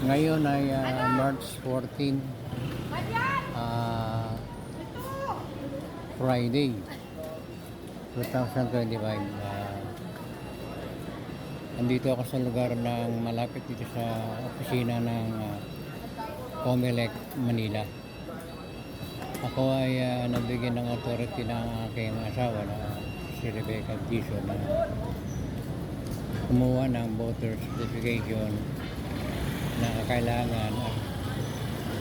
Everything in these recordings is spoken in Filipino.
Ngayon ay March 14, ah, Friday, 2025. Andito ako sa lugar ng malapit dito sa opisina ng Comelec, Manila. Ako ay nabigyan ng authority ng aking asawa na si Rebecca Dizon na kumuha ng voter certification na kailangan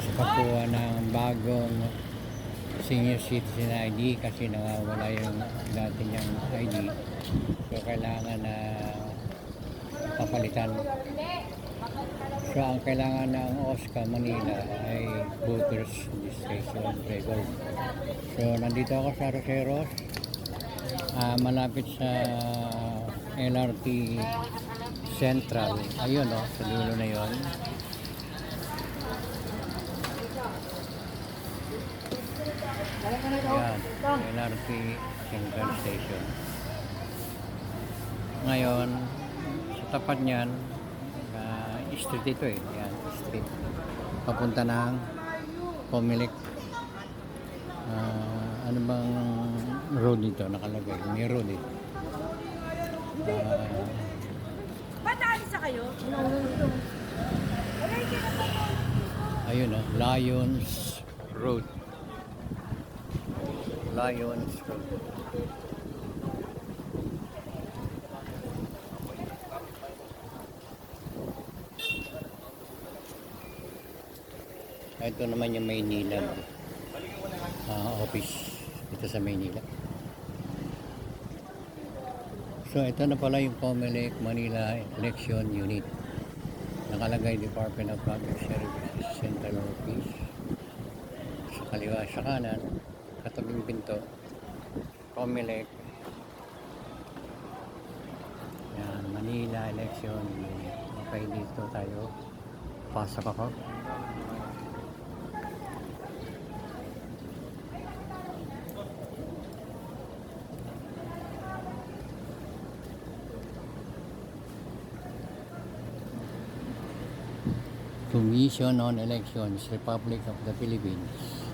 sa pagkuha ng bagong senior citizen ID kasi nawawala yung dati niyang ID, so kailangan na papalitan. So ang kailangan ng OSCA Manila ay voters registration record. So nandito ako sa Roseros, malapit sa LRT Central. Ayun sa dulo na yon. Ayan, LRT Central Station. Ngayon, sa tapat niyan, street ito Ayan, street. Papunta ng Comelec. Ano bang road dito nakalagay? May road Ba't aalis na kayo? Ayun Lions Road. Lions Road. Ito naman yung Maynila office dito sa Maynila. So ito na pala yung Comelec Manila Election Unit. Nakalagay Department of Public Services Central Office. Sa kaliwa, sa kanan, katabing pinto, Comelec. Yan, Manila Election Unit. Okay, dito tayo. Pasok ako. Commission on Elections, Republic of the Philippines.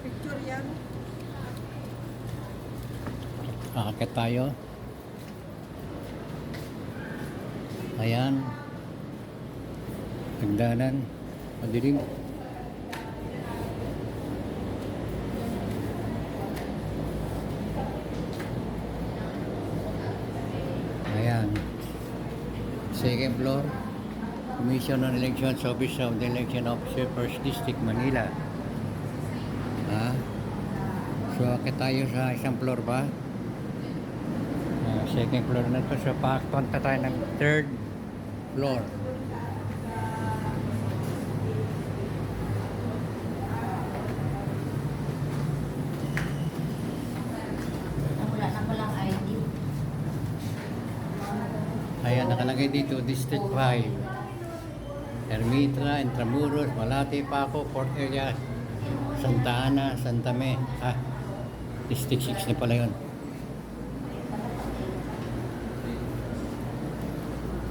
Picture yan. Aakit tayo. Ayan. Hagdanan. Madilim. Ayan. Second floor. Commission on Elections, Office of the Election Officer, 1st District, Manila. So, akit tayo sa isang floor pa. Second floor na to. So, papunta tayo ng 3rd floor. Wala na palang ID. Ayan, nakalagay dito, District 5. Ermita, Intramuros, Malate, Paco, Port Area, Santa Ana, Santa Me. District 6 na pala yun.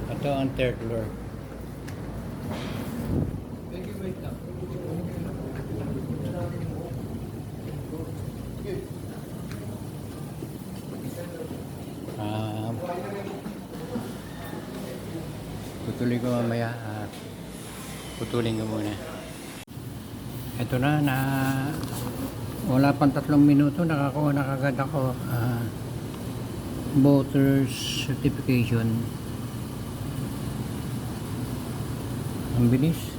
Ito ang 3rd floor. Tutuloy ko mamaya. Putulin ko muna. Ito na wala pang 3 minuto nakakuha na kagad ako voters certification. Ang bilis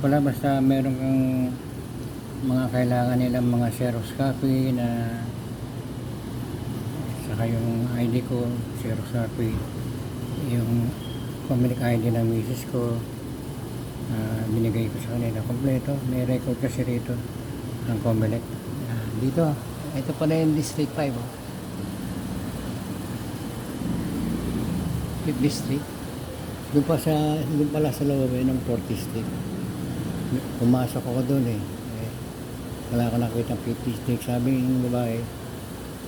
pala, basta meron kang mga kailangan nilang mga xerox copy na saka yung ID ko, xerox copy, yung Comelec ID ng misis ko, binigay ko sa kanila kompleto. May record kasi rito ang Comelec. Dito, ito pala yung District 5. 5th District. Doon pala sa loob ng 4th District. Pumasok ako doon wala ko nakita ng 5th District. Sabi ng babae,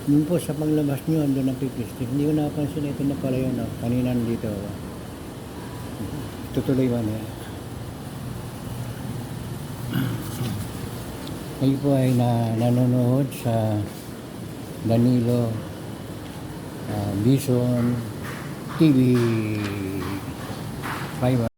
doon po sa paglabas nyo, doon ang 5th District. Hindi ko napansin, ito na pala yun. Kanina nandito ako. tutuloy man yan. Kayo po ay nanonood sa Danilo Bison TV. Bye bye.